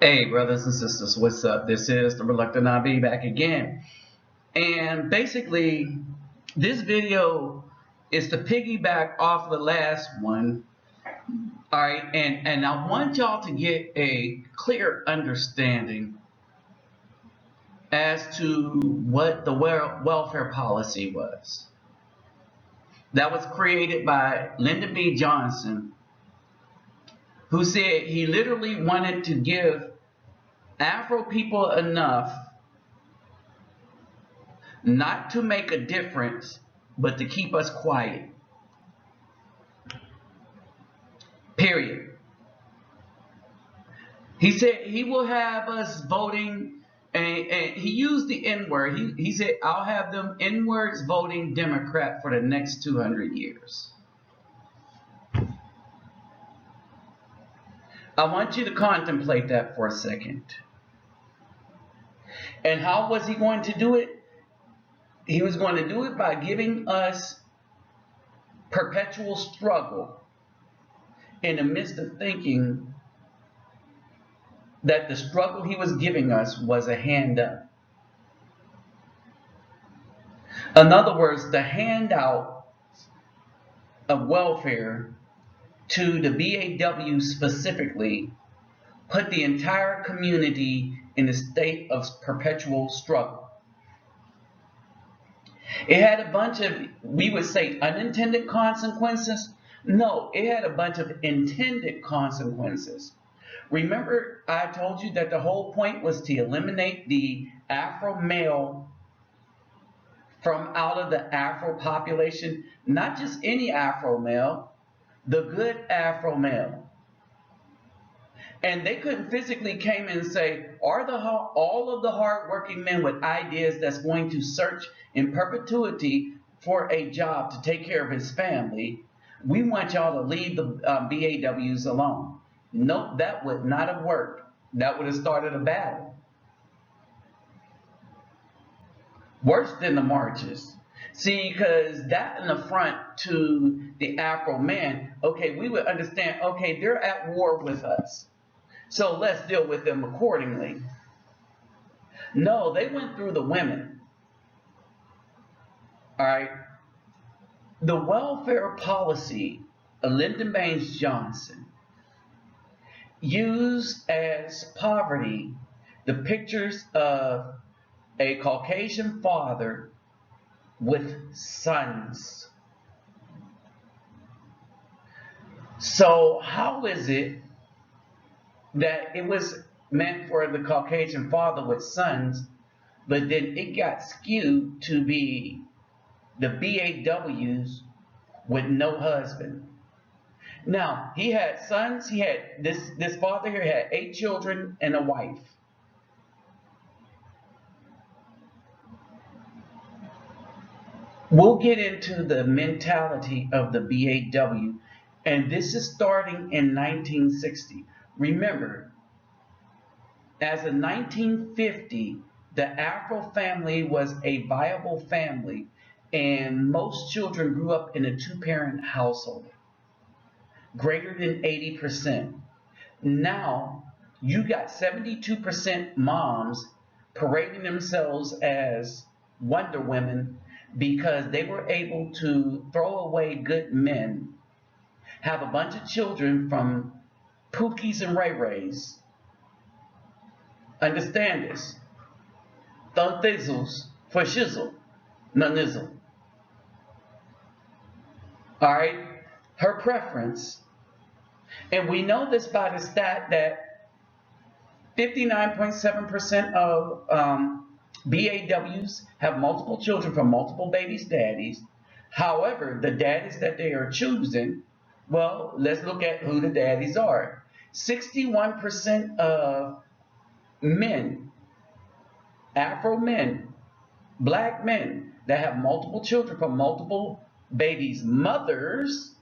Hey, brothers and sisters, what's up? This is the Reluctant Nabi back again. And basically, this video is to piggyback off the last one. All right, and I want y'all to get a clear understanding as to what the welfare policy was. That was created by Lyndon B. Johnson, who said he literally wanted to give Afro people enough not to make a difference, but to keep us quiet. Period. He said he will have us voting, and he used the N-word. He said, I'll have them N-words voting Democrat for the next 200 years. I want you to contemplate that for a second. And how was he going to do it? He was going to do it by giving us perpetual struggle in the midst of thinking that the struggle he was giving us was a hand up. In other words, the handout of welfare to the BAW specifically put the entire community in a state of perpetual struggle. It had a bunch of, we would say, unintended consequences. No, it had a bunch of intended consequences. Remember, I told you that the whole point was to eliminate the Afro male from out of the Afro population. Not just any Afro male, the good Afro male. And they couldn't physically came in and say, are all of the hardworking men with ideas that's going to search in perpetuity for a job to take care of his family, we want y'all to leave the BAWs alone. Nope, that would not have worked. That would have started a battle. Worse than the marches. See, because that in the front to the Afro man, okay, we would understand, okay, they're at war with us, so let's deal with them accordingly. No, they went through the women. All right. The welfare policy of Lyndon Baines Johnson used as poverty the pictures of a Caucasian father with sons. So how is it that it was meant for the Caucasian father with sons, but then it got skewed to be the BAWs with no husband? Now, he had sons. He had this father here had 8 children and a wife. We'll get into the mentality of the BAW, and this is starting in 1960. Remember, as of 1950, the Afro family was a viable family, and most children grew up in a 2-parent household, greater than 80%. Now, you got 72% moms parading themselves as Wonder Women because they were able to throw away good men, have a bunch of children from Pookies and Ray Rays. Understand this. Thunthizzles for shizzle, nonizzle. All right, her preference. And we know this by the stat that 59.7% of BAWs have multiple children from multiple babies' daddies. However, the daddies that they are choosing, well, let's look at who the daddies are. 61% of men, Afro men, black men that have multiple children from multiple babies' mothers,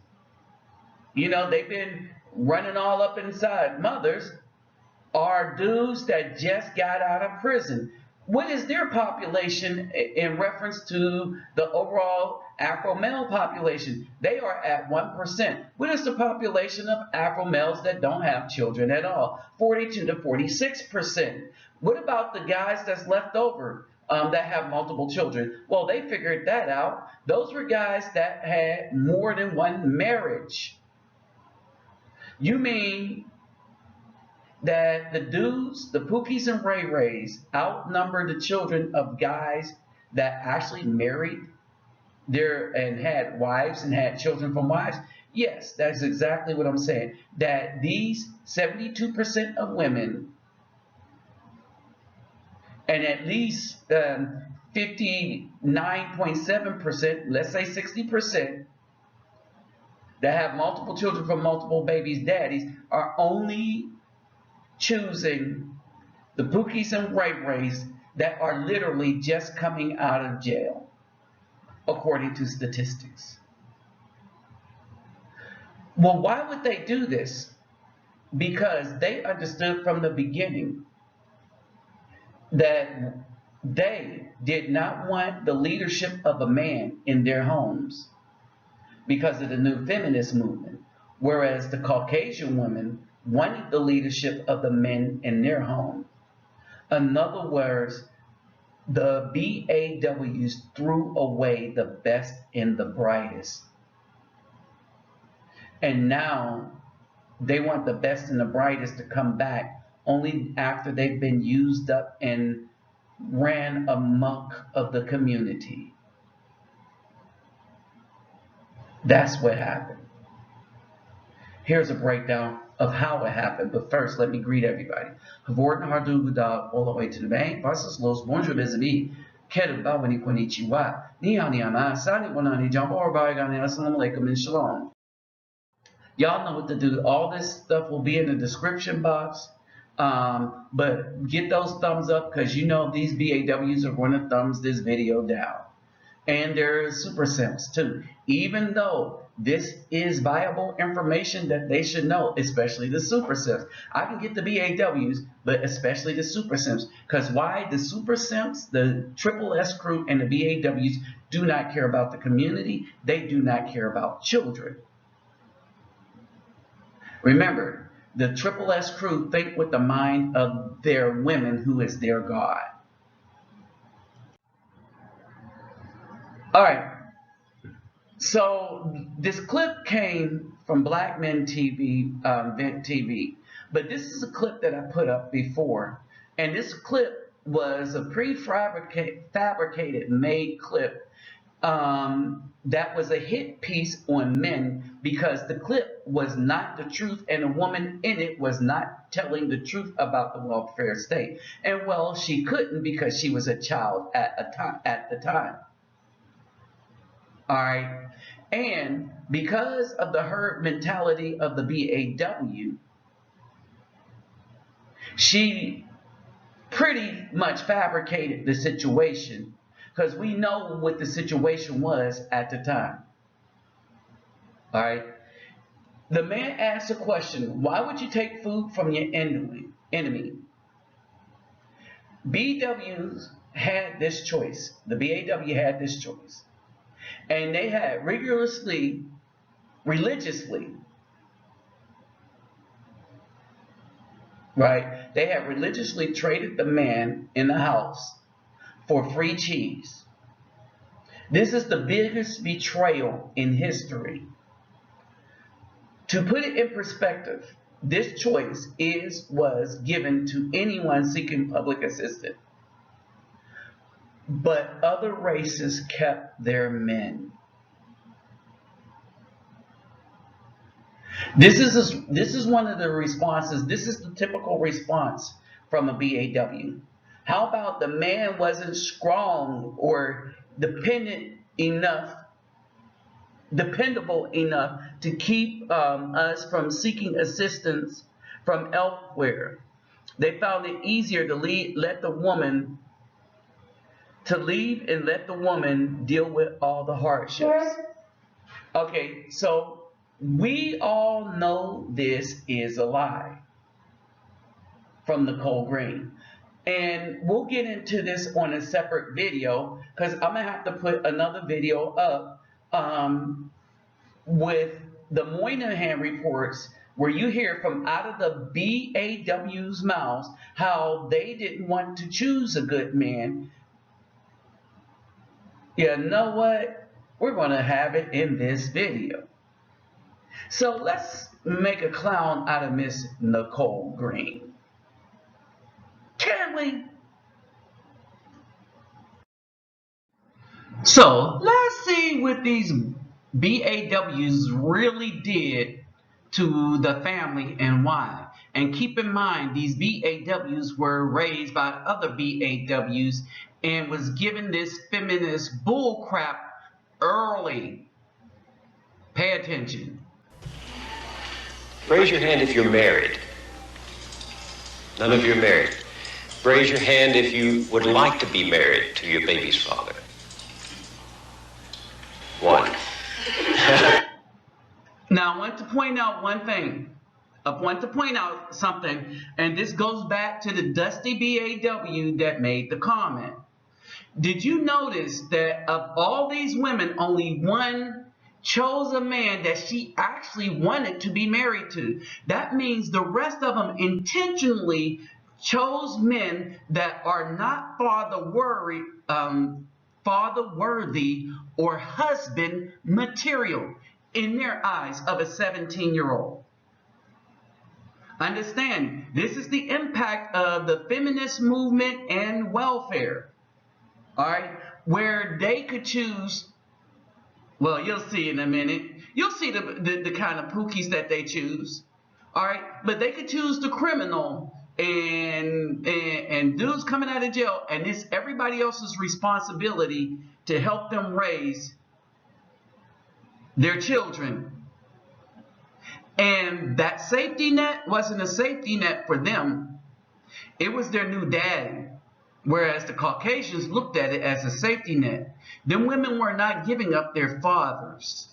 you know, they've been running all up inside mothers, are dudes that just got out of prison. What is their population in reference to the overall Afro male population? They are at 1%. What is the population of Afro males that don't have children at all? 42 to 46%. What about the guys that's left over that have multiple children? Well, they figured that out. Those were guys that had more than one marriage. You mean that the dudes, the Pookies and Ray Rays, outnumber the children of guys that actually married their and had wives and had children from wives? Yes, that's exactly what I'm saying. That these 72% of women and at least 59.7%, let's say 60%, that have multiple children from multiple babies' daddies are only choosing the Pookies and Ray Rays that are literally just coming out of jail, according to statistics. Well, why would they do this? Because they understood from the beginning that they did not want the leadership of a man in their homes because of the new feminist movement, whereas the Caucasian women wanted the leadership of the men in their home. In other words, the BAWs threw away the best and the brightest. And now they want the best and the brightest to come back only after they've been used up and ran amok of the community. That's what happened. Here's a breakdown of how it happened. But first, let me greet everybody. Havorten Hardu Buddha all the way to the bank. Pasas los bonjour mes amis. Kedu bawani konnichiwa. Ni hao ni ama. Sani wanani jump or baigani. Assalamu alaikum and shalom. Y'all know what to do. All this stuff will be in the description box. But get those thumbs up because you know these BAWs are going to thumbs this video down. And there's super simps too. Even though this is viable information that they should know, especially the super simps. I can get the BAWs, but especially the super simps. Because why? The super simps, the Triple S crew, and the BAWs do not care about the community. They do not care about children. Remember, the Triple S crew think with the mind of their women, who is their God. All right. So this clip came from Black Men TV, Vent TV, but this is a clip that I put up before, and this clip was a fabricated made clip that was a hit piece on men because the clip was not the truth, and the woman in it was not telling the truth about the welfare state, and well, she couldn't because she was a child at the time. All right. And because of the herd mentality of the BAW, she pretty much fabricated the situation because we know what the situation was at the time. All right. The man asked a question, why would you take food from your enemy? BWs had this choice. The BAW had this choice. And they had religiously, right? They had religiously traded the man in the house for free cheese. This is the biggest betrayal in history. To put it in perspective, this choice was given to anyone seeking public assistance. But other races kept their men. This is one of the responses. This is the typical response from a BAW. How about the man wasn't strong or dependable enough to keep us from seeking assistance from elsewhere? They found it easier to let the woman deal with all the hardships. Okay, so we all know this is a lie from Nicole Green. And we'll get into this on a separate video because I'm going to have to put another video up with the Moynihan reports where you hear from out of the BAW's mouths how they didn't want to choose a good man. You know what? We're going to have it in this video. So let's make a clown out of Miss Nicole Green. Can we? So let's see what these BAWs really did to the family and why. And keep in mind, these BAWs were raised by other BAWs and was given this feminist bullcrap early. Pay attention. Raise your hand if you're married. None of you are married. Raise your hand if you would like to be married to your baby's father. One. Now, I want to point out one thing. I want to point out something, and this goes back to the Dusty BAW that made the comment. Did you notice that of all these women, only one chose a man that she actually wanted to be married to? That means the rest of them intentionally chose men that are not father-worthy or husband material in their eyes of a 17-year-old. Understand, this is the impact of the feminist movement and welfare. All right, where they could choose, well, you'll see in a minute. You'll see the kind of pookies that they choose. All right, but they could choose the criminal and dudes coming out of jail, and it's everybody else's responsibility to help them raise their children. And that safety net wasn't a safety net for them. It was their new daddy. Whereas the Caucasians looked at it as a safety net. Them women were not giving up their fathers.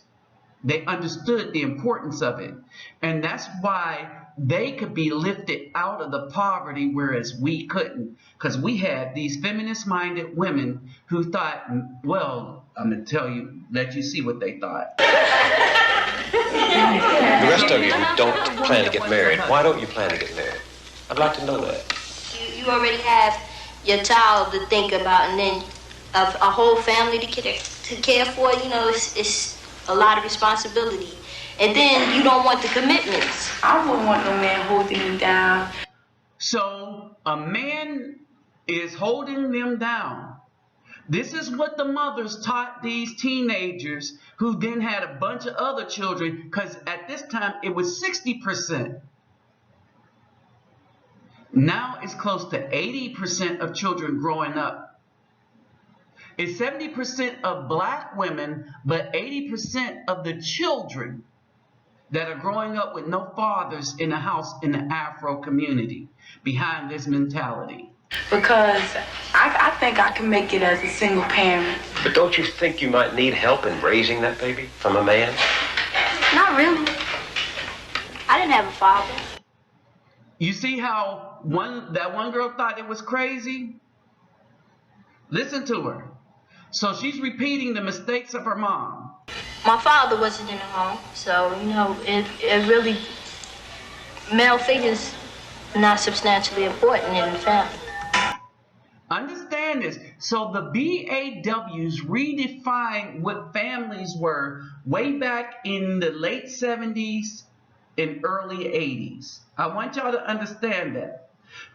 They understood the importance of it. And that's why they could be lifted out of the poverty, whereas we couldn't. Because we had these feminist-minded women who thought, well, I'm going to tell you, let you see what they thought. The rest of you who don't plan to get married, why don't you plan to get married? I'd like to know that. You already have your child to think about, and then a whole family to care for. You know, it's a lot of responsibility. And then you don't want the commitments. I wouldn't want no man holding me down. So a man is holding them down. This is what the mothers taught these teenagers who then had a bunch of other children, because at this time it was 60%. Now it's close to 80% of children growing up. It's 70% of black women, but 80% of the children that are growing up with no fathers in the house in the Afro community behind this mentality. Because I think I can make it as a single parent. But don't you think you might need help in raising that baby from a man? Not really. I didn't have a father. You see how that one girl thought it was crazy? Listen to her. So she's repeating the mistakes of her mom. My father wasn't in the home, so, you know, it really, male figures are not substantially important in the family. Understand this. So the BAWs redefined what families were way back in the late 70s and early 80s. I want y'all to understand that.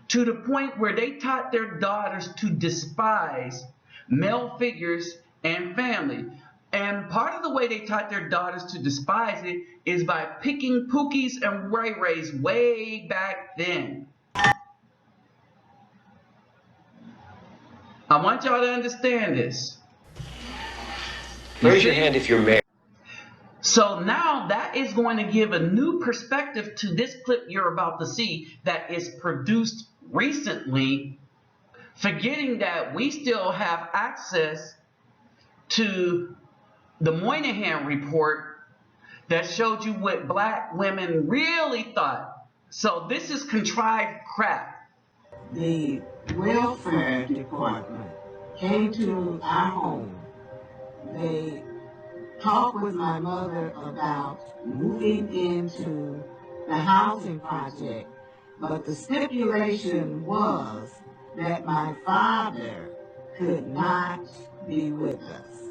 To the point where they taught their daughters to despise male figures and family. And part of the way they taught their daughters to despise it is by picking pookies and ray-rays way back then. I want y'all to understand this. Raise your hand if you're married. So now that is going to give a new perspective to this clip you're about to see that is produced recently, forgetting that we still have access to the Moynihan report that showed you what black women really thought. So this is contrived crap. the welfare department came to our home. They talked with my mother about moving into the housing project, but the stipulation was that my father could not be with us.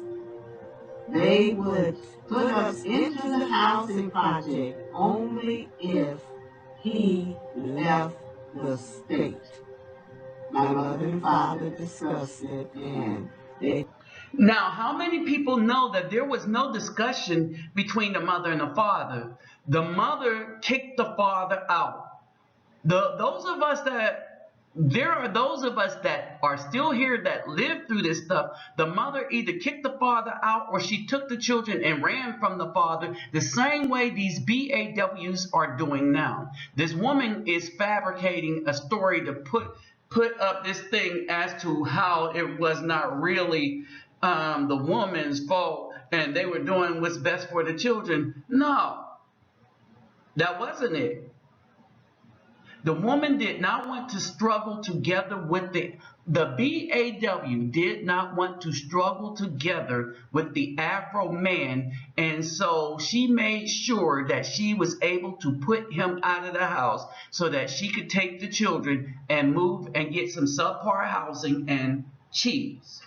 They would put us into the housing project only if he left the state. My mother and father discussed it, and they... Now, how many people know that there was no discussion between the mother and the father? The mother kicked the father out. There are those of us that are still here that lived through this stuff. The mother either kicked the father out or she took the children and ran from the father, the same way these BAWs are doing now. This woman is fabricating a story to put up this thing as to how it was not really the woman's fault and they were doing what's best for the children. No, that wasn't it. The woman did not want to struggle together with the BAW did not want to struggle together with the Afro man, and so she made sure that she was able to put him out of the house so that she could take the children and move and get some subpar housing and cheese,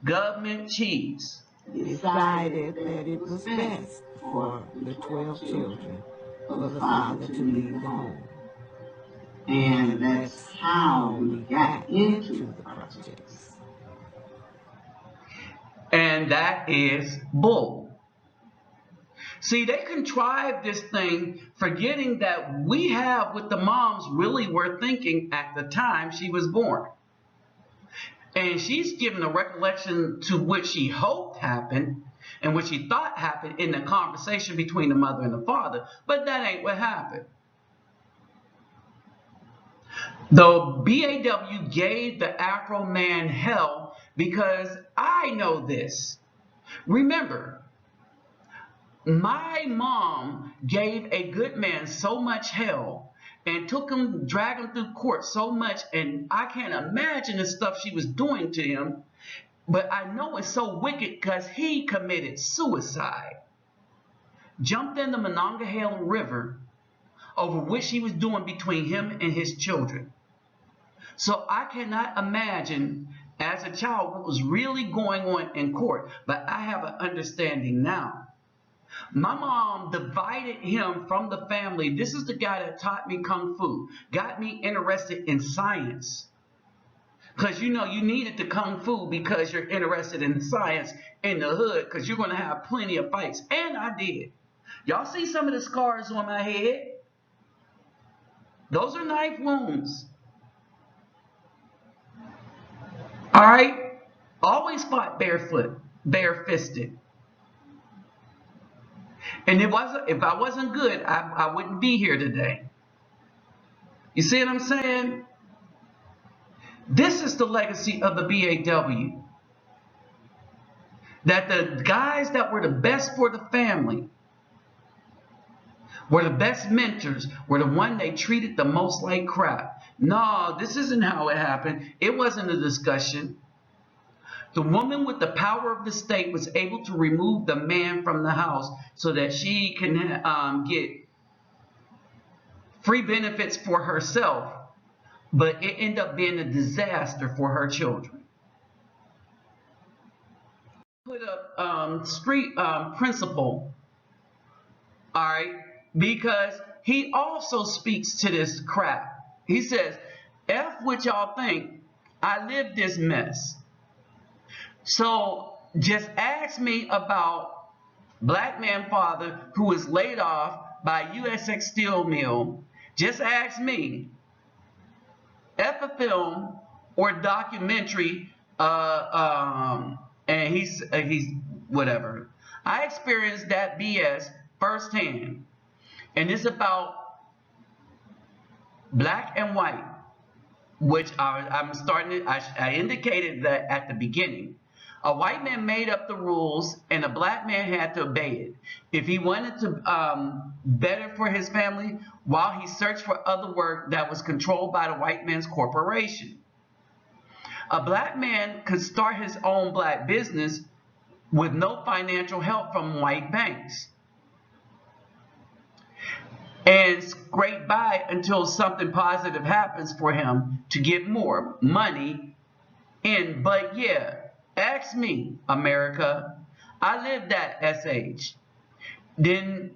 government cheese. Decided that it was best for the 12 children for the father to leave the home. And that's how we got into the projects. And that is bull. See, they contrived this thing forgetting that we have what the moms really were thinking at the time she was born. And she's given a recollection to what she hoped happened and what she thought happened in the conversation between the mother and the father. But that ain't what happened. The BAW gave the Afro man hell because I know this. Remember, my mom gave a good man so much hell and took him, dragged him through court so much, and I can't imagine the stuff she was doing to him, but I know it's so wicked because he committed suicide. Jumped in the Monongahela River over what she was doing between him and his children. So I cannot imagine as a child what was really going on in court, but I have an understanding now. My mom divided him from the family. This is the guy that taught me Kung Fu, got me interested in science. Because you know you needed the Kung Fu because you're interested in science in the hood because you're going to have plenty of fights. And I did. Y'all see some of the scars on my head? Those are knife wounds. All right? Always fought barefoot, bare-fisted. And if I wasn't good, I wouldn't be here today. You see what I'm saying? This is the legacy of the BAW. That the guys that were the best for the family, were the best mentors, were the one they treated the most like crap. No, this isn't how it happened. It wasn't a discussion. The woman with the power of the state was able to remove the man from the house so that she can get free benefits for herself, but it ended up being a disaster for her children. Put up street principal, all right, because he also speaks to this crap. He says, F what y'all think, I lived this mess. So just ask me about black man father who was laid off by USX Steel Mill. Just ask me. F a film or documentary, and he's whatever. I experienced that BS firsthand, and it's about black and white, which I'm starting to, I indicated that at the beginning. A white man made up the rules, and a black man had to obey it. If he wanted to better for his family, while he searched for other work that was controlled by the white man's corporation. A black man could start his own black business with no financial help from white banks and scrape by until something positive happens for him to get more money in. But yeah, ask me, America. I lived that SH. Then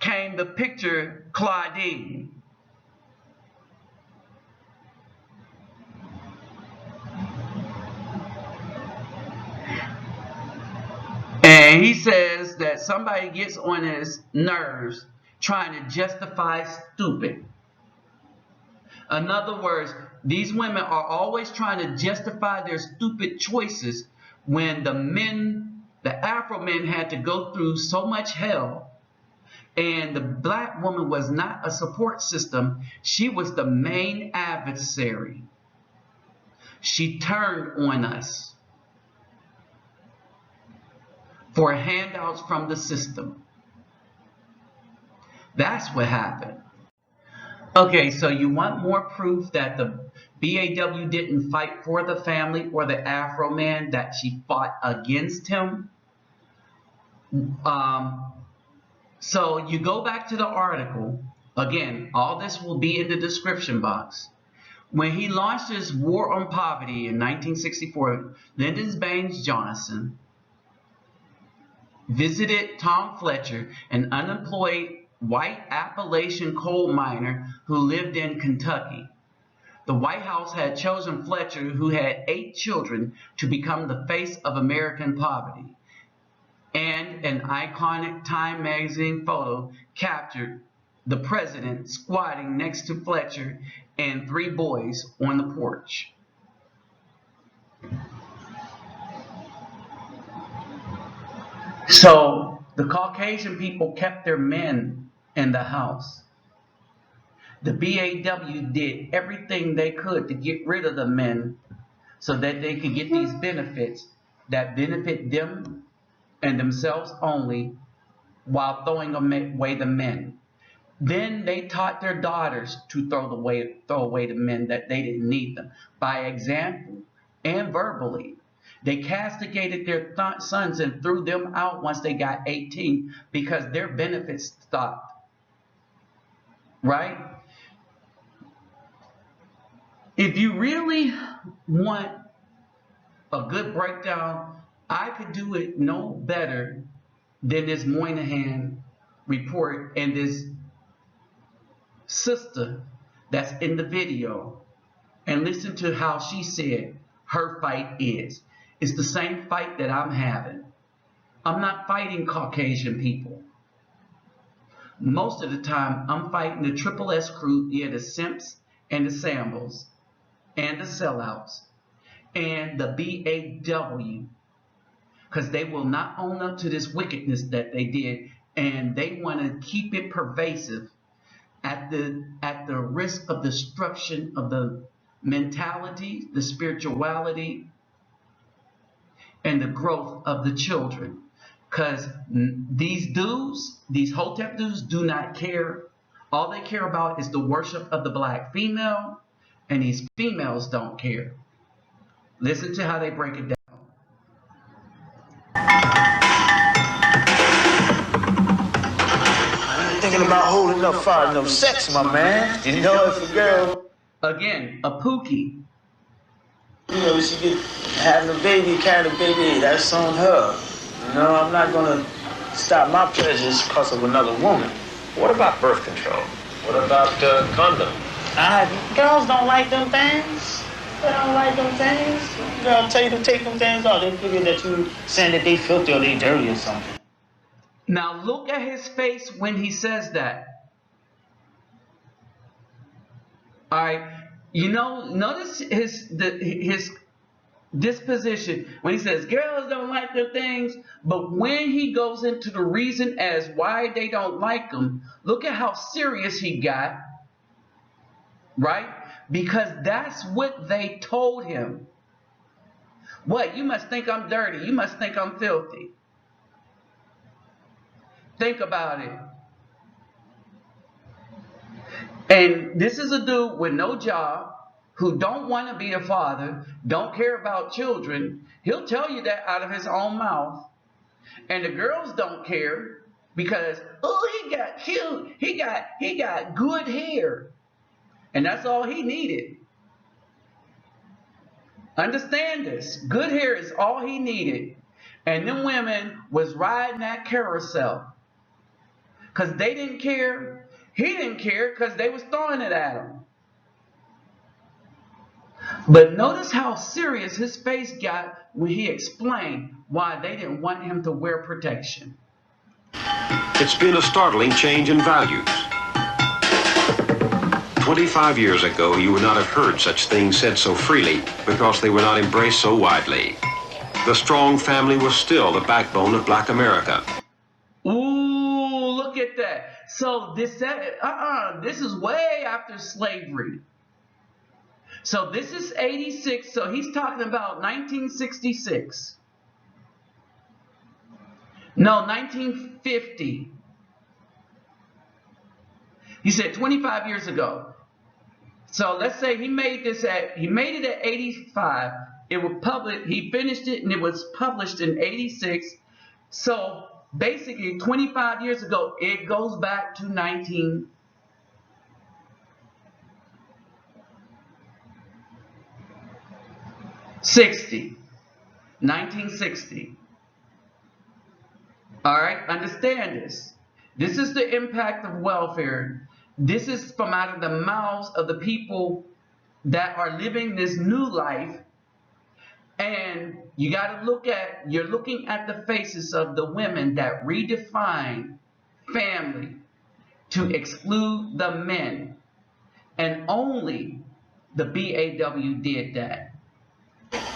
came the picture Claudine. And he says that somebody gets on his nerves trying to justify stupid. In other words, these women are always trying to justify their stupid choices when the men, the Afro men, had to go through so much hell, and the black woman was not a support system. She was the main adversary. She turned on us for handouts from the system. That's what happened. Okay, so you want more proof that the BAW didn't fight for the family or the Afro man, that she fought against him? So you go back to the article. Again, all this will be in the description box. When he launched his war on poverty in 1964, Lyndon Baines Johnson visited Tom Fletcher, an unemployed white Appalachian coal miner who lived in Kentucky. The White House had chosen Fletcher, who had 8 children, to become the face of American poverty. And an iconic Time magazine photo captured the president squatting next to Fletcher and 3 boys on the porch. So the Caucasian people kept their men in the house. The BAW did everything they could to get rid of the men so that they could get these benefits that benefit them and themselves only, while throwing away the men. Then they taught their daughters to throw away the men, that they didn't need them, by example and verbally. They castigated their sons and threw them out once they got 18 because their benefits stopped. Right? If you really want a good breakdown, I could do it no better than this Moynihan report and this sister that's in the video, and listen to how she said her fight is. It's the same fight that I'm having. I'm not fighting Caucasian people. Most of the time, I'm fighting the Triple S crew, yeah, the simps and the sambles and the sellouts and the BAW, because they will not own up to this wickedness that they did, and they want to keep it pervasive at the risk of destruction of the mentality, the spirituality, and the growth of the children. Because these dudes, these Hotep dudes, do not care. All they care about is the worship of the black female, and these females don't care. Listen to how they break it down. I ain't thinking about holding up fire, no sex, my man. You know, if a girl, Again, a Pookie. you know, she get having a baby, carrying a baby, that's on her. You know, I'm not gonna stop my pleasures because of another woman. What about birth control? What about condom? Girls don't like them things. They don't like them things. Girl tell you to take them things off. They figure that you saying that they filthy or they dirty or something. Now look at his face when he says that. All right, you know, notice his disposition when he says girls don't like their things, but when he goes into the reason as why they don't like them, look at how serious he got, right? Because that's what they told him. What? You must think I'm dirty. You must think I'm filthy. Think about it. And this is a dude with no job, who don't want to be a father, don't care about children. He'll tell you that out of his own mouth. And the girls don't care because, oh, he got cute. He got good hair. And that's all he needed. Understand this. Good hair is all he needed. And them women was riding that carousel. Because they didn't care. He didn't care because they was throwing it at him. But notice how serious his face got when he explained why they didn't want him to wear protection. It's been a startling change in values. 25 years ago, you would not have heard such things said so freely because they were not embraced so widely. The strong family was still the backbone of Black America. Ooh, look at that. So this is way after slavery. So this is 86, so he's talking about 1966. No, 1950. He said 25 years ago. So let's say he made it at 85. It was published, he finished it and it was published in 86. So basically 25 years ago, it goes back to 1960. All right, understand this. This is the impact of welfare. This is from out of the mouths of the people that are living this new life. And you got to you're looking at the faces of the women that redefine family to exclude the men. And only the BAW did that.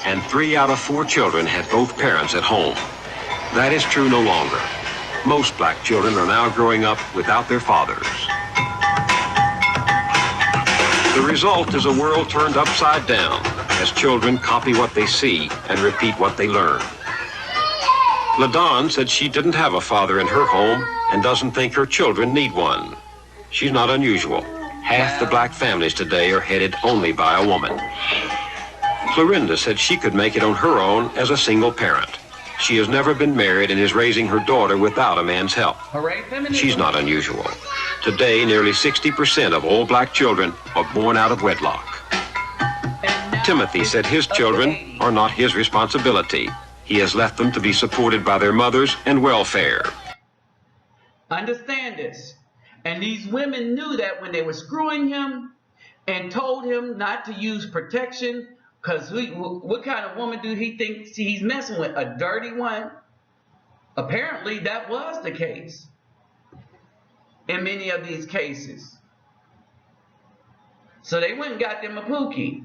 And 3 out of 4 children had both parents at home. That is true no longer. Most Black children are now growing up without their fathers. The result is a world turned upside down as children copy what they see and repeat what they learn. LaDawn said she didn't have a father in her home and doesn't think her children need one. She's not unusual. Half the Black families today are headed only by a woman. Clorinda said she could make it on her own as a single parent. She has never been married and is raising her daughter without a man's help. She's not unusual. Today, nearly 60% of all Black children are born out of wedlock. Timothy said his children are not his responsibility. He has left them to be supported by their mothers and welfare. Understand this. And these women knew that when they were screwing him and told him not to use protection, because what kind of woman do he think he's messing with? A dirty one? Apparently that was the case in many of these cases. So they went and got them a pookie.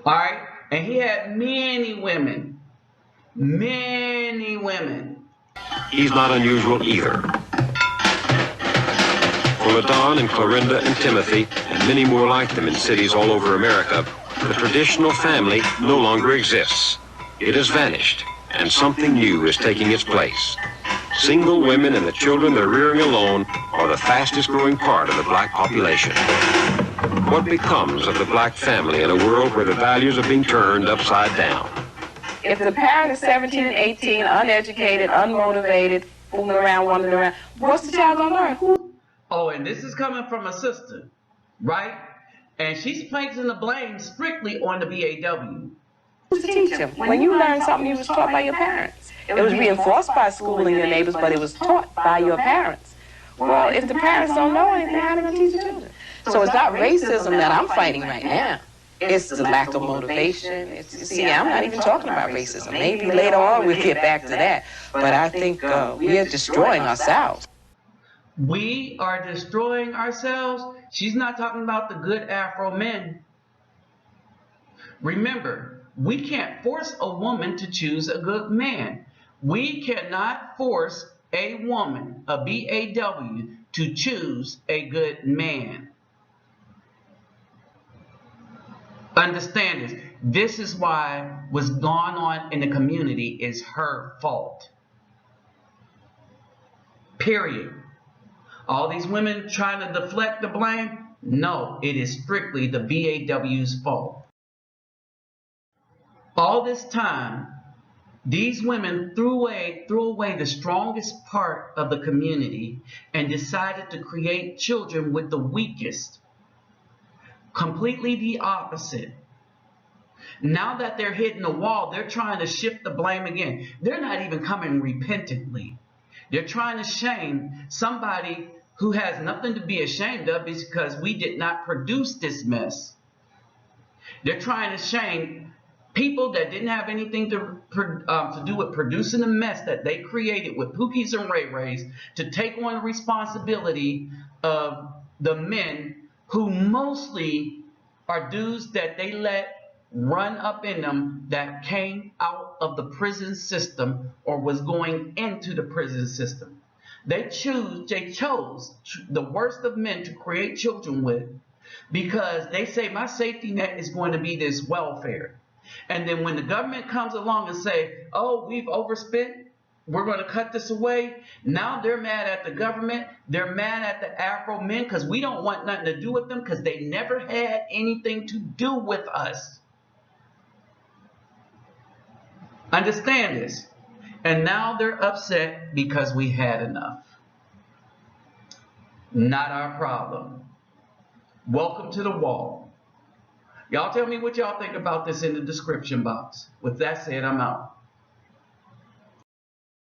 All right? And he had many women. Many women. He's not unusual either. For LaDawn and Clorinda and Timothy, and many more like them in cities all over America, the traditional family no longer exists. It has vanished, and something new is taking its place. Single women and the children they're rearing alone are the fastest growing part of the Black population. What becomes of the Black family in a world where the values are being turned upside down? If the parent is 17 and 18, uneducated, unmotivated, fooling around, wandering around, what's the child gonna learn? Oh, and this is coming from a sister, right? And she's placing the blame strictly on the BAW. Who's to teach them? When you learn something, you was taught by your parents. It was reinforced by school and your neighbors, but it was taught by your parents. Well, if the parents don't know anything, how are they going to teach the children? So it's not racism that I'm fighting right now. It's the lack of motivation. See, I'm not even talking about racism. Maybe later on we'll get back to that. But I think we are destroying ourselves. We are destroying ourselves. She's not talking about the good Afro men. Remember, we can't force a woman to choose a good man. We cannot force a woman, a BAW, to choose a good man. Understand this. This is why what's going on in the community is her fault. Period. All these women trying to deflect the blame? No, it is strictly the BAW's fault. All this time, these women threw away the strongest part of the community and decided to create children with the weakest. Completely the opposite. Now that they're hitting the wall, they're trying to shift the blame again. They're not even coming repentantly. They're trying to shame somebody who has nothing to be ashamed of because we did not produce this mess. They're trying to shame people that didn't have anything to do with producing the mess that they created with Pookies and Ray Rays, to take on the responsibility of the men who mostly are dudes that they let run up in them that came out of the prison system or was going into the prison system. They chose the worst of men to create children with, because they say my safety net is going to be this welfare. And then when the government comes along and say, oh, we've overspent, we're going to cut this away, now they're mad at the government. They're mad at the Afro men because we don't want nothing to do with them because they never had anything to do with us. Understand this. And now they're upset because we had enough. Not our problem. Welcome to the wall. Y'all tell me what y'all think about this in the description box. With that said, I'm out.